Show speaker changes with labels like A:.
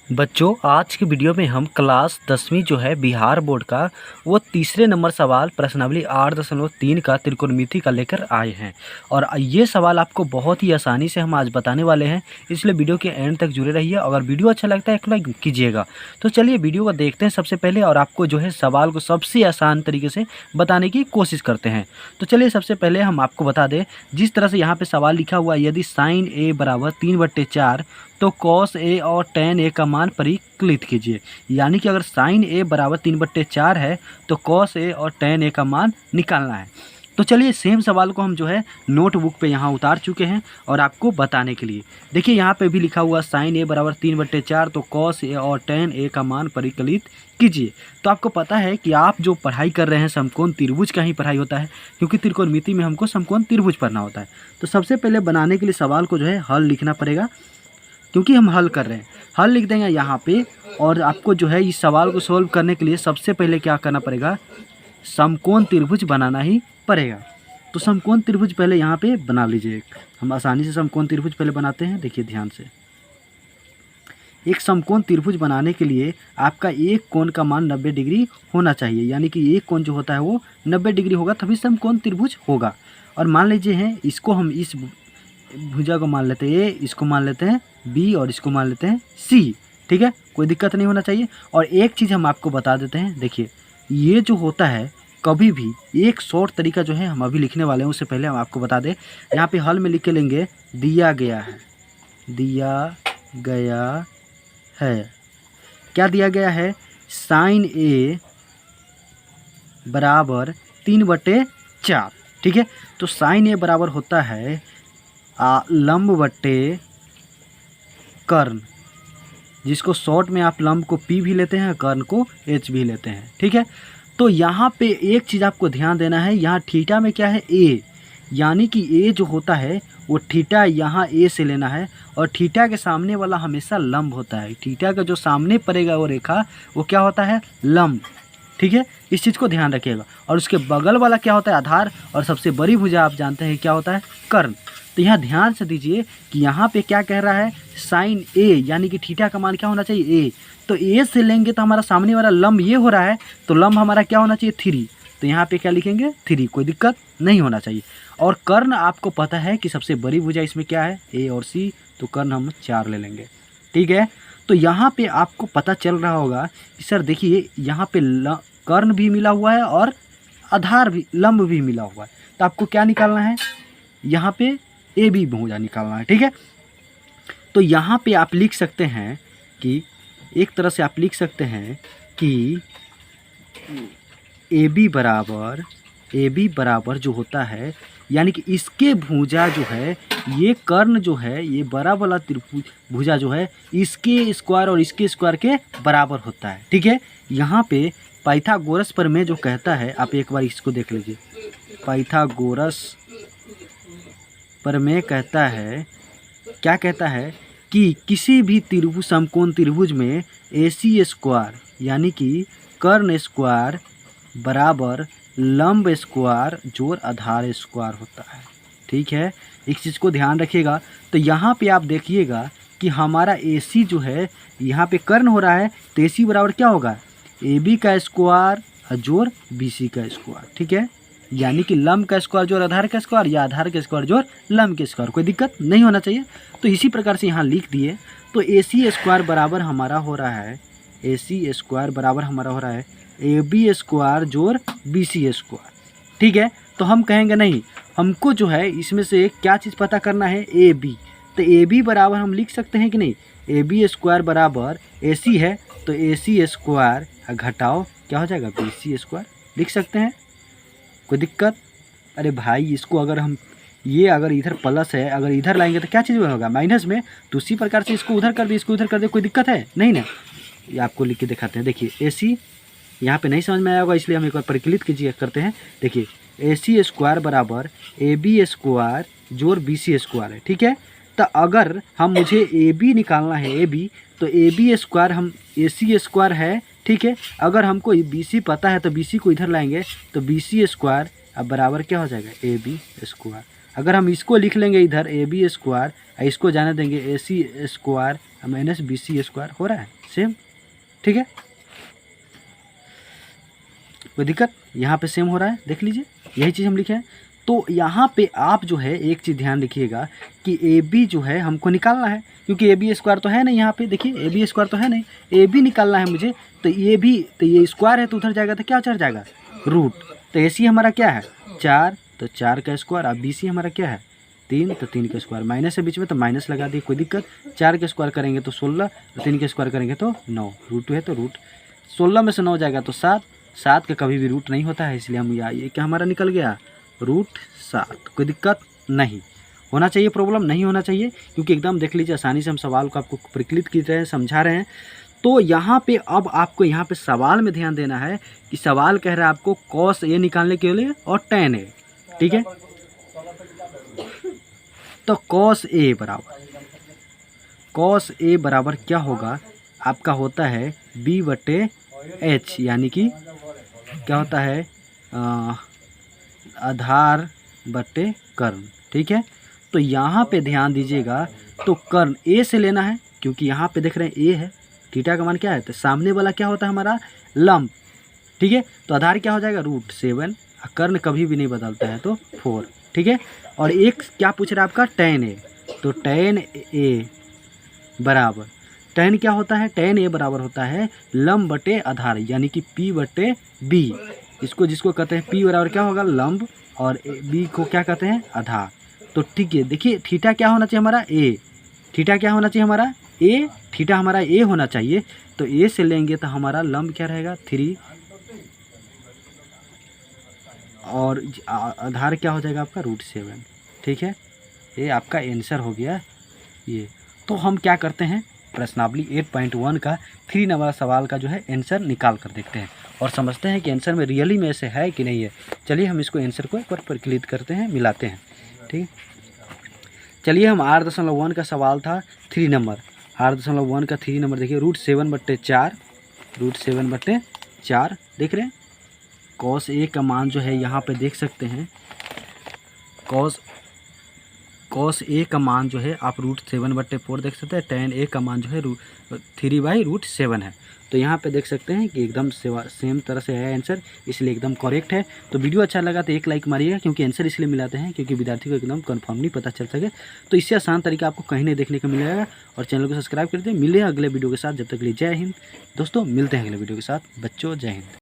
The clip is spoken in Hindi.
A: बच्चों, आज की वीडियो में हम क्लास 10वीं जो है बिहार बोर्ड का वो तीसरे नंबर सवाल प्रश्नावली 8.3 का त्रिकोणमिति का लेकर आए हैं। और ये सवाल आपको बहुत ही आसानी से हम आज बताने वाले हैं, इसलिए वीडियो के एंड तक जुड़े रहिए। अगर वीडियो अच्छा लगता है एक लाइक कीजिएगा। तो चलिए वीडियो को देखते हैं सबसे पहले, और आपको जो है सवाल को सबसे आसान तरीके से बताने की कोशिश करते हैं। तो चलिए सबसे पहले हम आपको बता दें, जिस तरह से यहाँ पर सवाल लिखा हुआ है, यदि साइन ए बराबर 3/4 तो कॉस ए और टेन ए का मान परिकलित कीजिए। यानी कि अगर साइन ए बराबर 3/4 है तो कॉस ए और टेन ए का मान निकालना है। तो चलिए सेम सवाल को हम जो है नोटबुक पे यहाँ उतार चुके हैं और आपको बताने के लिए देखिए यहाँ पे भी लिखा हुआ साइन ए बराबर 3/4 तो कॉस ए और टेन ए का मान परिकलित कीजिए। तो आपको पता है कि आप जो पढ़ाई कर रहे हैं समकोण त्रिभुज का ही पढ़ाई होता है, क्योंकि त्रिकोणमिति में हमको समकोण त्रिभुज पढ़ना होता है। तो सबसे पहले बनाने के लिए सवाल को जो है हल लिखना पड़ेगा, क्योंकि हम हल कर रहे हैं। हल लिख देंगे यहाँ पे, और आपको जो है इस सवाल को सोल्व करने के लिए सबसे पहले क्या करना पड़ेगा, समकोण त्रिभुज बनाना ही पड़ेगा। तो समकोण त्रिभुज पहले यहाँ पे बना लीजिए। हम आसानी से समकोण त्रिभुज पहले बनाते हैं। देखिए ध्यान से, एक समकोण त्रिभुज बनाने के लिए आपका एक कोण का मान 90 डिग्री होना चाहिए। यानी कि एक कोण जो होता है वो 90 डिग्री होगा, तभी समकोण त्रिभुज होगा। और मान लीजिए हैं इसको, हम इस भुजा को मान लेते हैं ए, इसको मान लेते हैं बी और इसको मान लेते हैं सी। ठीक है, कोई दिक्कत नहीं होना चाहिए। और एक चीज़ हम आपको बता देते हैं, देखिए ये जो होता है कभी भी एक शॉर्ट तरीका जो है हम अभी लिखने वाले हैं, उससे पहले हम आपको बता दें। यहाँ पे हल में लिख के लेंगे दिया गया है, दिया गया है। क्या दिया गया है, साइन ए बराबर 3/4। ठीक है, तो साइन ए बराबर होता है लंब बट्टे कर्ण, जिसको शॉर्ट में आप लंब को P भी लेते हैं, कर्ण को H भी लेते हैं। ठीक है, तो यहाँ पे एक चीज़ आपको ध्यान देना है, यहाँ थीटा में क्या है A, यानी कि A जो होता है वो थीटा यहाँ A से लेना है, और थीटा के सामने वाला हमेशा लंब होता है। थीटा का जो सामने पड़ेगा वो रेखा वो क्या होता है, लंब। ठीक है, इस चीज़ को ध्यान रखिएगा। और उसके बगल वाला क्या होता है, आधार। और सबसे बड़ी भुजा आप जानते हैं क्या होता है, कर्ण। तो यहाँ ध्यान से दीजिए कि यहाँ पे क्या कह रहा है, साइन ए, यानी कि थीटा का मान क्या होना चाहिए, ए। तो ए से लेंगे तो हमारा सामने वाला लंब ये हो रहा है, तो लंब हमारा क्या होना चाहिए, 3। तो यहाँ पे क्या लिखेंगे, 3। कोई दिक्कत नहीं होना चाहिए। और कर्ण आपको पता है कि सबसे बड़ी भुजा इसमें क्या है, ए और सी, तो कर्ण हम 4 ले लेंगे। ठीक है, तो यहाँ पे आपको पता चल रहा होगा कि सर देखिए यहाँ पे कर्ण भी मिला हुआ है और आधार भी, लंब भी मिला हुआ है। तो आपको क्या निकालना है, यहाँ पे ए बी भुजा निकालना है। ठीक है, तो यहाँ पे आप लिख सकते हैं कि एक तरह से आप लिख सकते हैं कि ए बी बराबर जो होता है, यानी कि इसके भुजा जो है, ये कर्ण जो है, ये बड़ा वाला त्रिभुज भुजा जो है, इसके स्क्वायर और इसके स्क्वायर के बराबर होता है। ठीक है, यहाँ पे पाइथागोरस प्रमेय जो कहता है, आप एक बार इसको देख लीजिए। पाइथागोरस प्रमेय कहता है, क्या कहता है कि किसी भी त्रिभुज, समकोण त्रिभुज में AC स्क्वायर यानी कि कर्ण स्क्वायर बराबर लंब स्क्वायर जोड़ आधार स्क्वायर होता है। ठीक है, एक चीज़ को ध्यान रखिएगा। तो यहाँ पे आप देखिएगा कि हमारा AC जो है, यहाँ पे कर्ण हो रहा है, तो AC बराबर क्या होगा, AB का स्क्वायर जोड़ BC का स्क्वायर। ठीक है, यानी कि लंब का स्क्वायर जोड़ आधार का स्क्वायर, या आधार का स्क्वायर जोड़ लंब के स्क्वायर। कोई दिक्कत नहीं होना चाहिए। तो इसी प्रकार से यहाँ लिख दिए। तो AC स्क्वायर बराबर हमारा हो रहा है, AC स्क्वायर बराबर हमारा हो रहा है AB स्क्वायर जोड़ BC स्क्वायर। ठीक है, तो हम कहेंगे नहीं, हमको जो है इसमें से क्या चीज़ पता करना है, AB। तो AB बराबर हम लिख सकते हैं कि नहीं, AB स्क्वायर बराबर AC है, तो AC स्क्वायर घटाओ क्या हो जाएगा, BC स्क्वायर लिख सकते हैं। कोई दिक्कत, अरे भाई इसको अगर हम, ये अगर इधर प्लस है, अगर इधर लाएंगे तो क्या चीज़ होगा, माइनस में। तो उसी प्रकार से इसको उधर कर दे, इसको उधर कर दे, कोई दिक्कत है नहीं ना। ये आपको लिख के दिखाते हैं। देखिए AC यहाँ पे नहीं समझ में आया होगा, इसलिए हम एक बार परिकलित कीजिए करते हैं। देखिए AC स्क्वायर बराबर AB स्क्वायर जोड़ BC स्क्वायर है। ठीक है, तो अगर हम मुझे AB निकालना है, AB, तो AB स्क्वायर हम AC स्क्वायर है। ठीक है, अगर हमको BC पता है तो BC को इधर लाएंगे, तो BC स्क्वायर अब बराबर क्या हो जाएगा, AB स्क्वायर। अगर हम इसको लिख लेंगे इधर ए बी स्क्वायर, इसको जाने देंगे A C square minus B C square, हो रहा है सेम, ठीक है, कोई दिक्कत? यहाँ पे सेम हो रहा है, देख लीजिए यही चीज़ हम लिखे हैं। तो यहाँ पे आप जो है एक चीज़ ध्यान रखिएगा कि ए बी जो है हमको निकालना है, क्योंकि ए बी स्क्वायर तो है नहीं यहाँ पे, देखिए ए बी स्क्वायर तो है नहीं, ए बी निकालना है मुझे। तो ये भी, तो ये स्क्वायर है तो उधर जाएगा तो क्या चढ़ जाएगा, रूट। तो ए सी हमारा क्या है 4, तो 4 का स्क्वायर, अब बी सी हमारा क्या है 3, तो 3 का स्क्वायर, माइनस है बीच में तो माइनस लगा दिए, कोई दिक्कत? 4 का स्क्वायर करेंगे तो 16, 3 का स्क्वायर करेंगे तो 9, रूट है तो रूट 16 में से 9 जाएगा तो 7, 7 का कभी भी रूट नहीं होता है, इसलिए हम ये क्या हमारा निकल गया रूट 7। कोई दिक्कत नहीं होना चाहिए, प्रॉब्लम नहीं होना चाहिए, क्योंकि एकदम देख लीजिए आसानी से हम सवाल को आपको प्रकलित कर रहे हैं, समझा रहे हैं। तो यहाँ पे अब आपको यहाँ पे सवाल में ध्यान देना है कि सवाल कह रहा है आपको कॉस ए निकालने के लिए और tan ए, ठीक है। तो कॉस ए बराबर क्या होगा आपका, होता है b/h, यानी कि क्या होता है आधार बटे कर्ण, ठीक है। तो यहाँ पे ध्यान दीजिएगा, तो कर्ण ए से लेना है, क्योंकि यहाँ पे देख रहे हैं ए है, थीटा का मान क्या है, तो सामने वाला क्या होता है हमारा लंब, ठीक है। तो आधार क्या हो जाएगा √7, कर्ण कभी भी नहीं बदलता है तो 4, ठीक है। और एक क्या पूछ रहा है आपका tan ए, तो tan ए बराबर, tan क्या होता है, tan ए बराबर होता है लंब बटे आधार, यानी कि p/b, इसको जिसको कहते हैं p बराबर क्या होगा लंब, और b को क्या कहते हैं आधार। तो ठीक है, देखिए थीटा क्या होना चाहिए हमारा a, थीटा क्या होना चाहिए हमारा a, थीटा हमारा a होना चाहिए। तो a से लेंगे तो हमारा लंब क्या रहेगा 3, और आधार क्या हो जाएगा आपका √7, ठीक है। ये आपका आंसर हो गया ये। तो हम क्या करते हैं, प्रश्नावली 8.1 का 3 नंबर सवाल का जो है आंसर निकाल कर देखते हैं और समझते हैं कि आंसर में रियली में ऐसे है कि नहीं है। चलिए हम इसको आंसर को एक बार प्रकलित करते हैं, मिलाते हैं, ठीक है। चलिए हम 8.1 का सवाल था 3 नंबर, 8.1 का 3 नंबर देखिए √7/4, √7/4 देख रहे हैं। कॉस ए का मान जो है यहाँ पे देख सकते हैं, कॉस ए का मान जो है आप √7/4 देख सकते हैं, tan ए का मान जो है 3/√7 है। तो यहाँ पे देख सकते हैं कि एकदम सेम तरह से है आंसर, इसलिए एकदम करेक्ट है। तो वीडियो अच्छा लगा तो एक लाइक मारिएगा, क्योंकि आंसर इसलिए मिलाते हैं क्योंकि विद्यार्थी को एकदम कंफर्म नहीं पता चल सके। तो इससे आसान तरीका आपको कहीं नहीं देखने को मिलेगा। और चैनल को सब्सक्राइब कर दें। मिले अगले वीडियो के साथ, जब तक के लिए जय हिंद दोस्तों, मिलते हैं अगले वीडियो के साथ बच्चों, जय हिंद।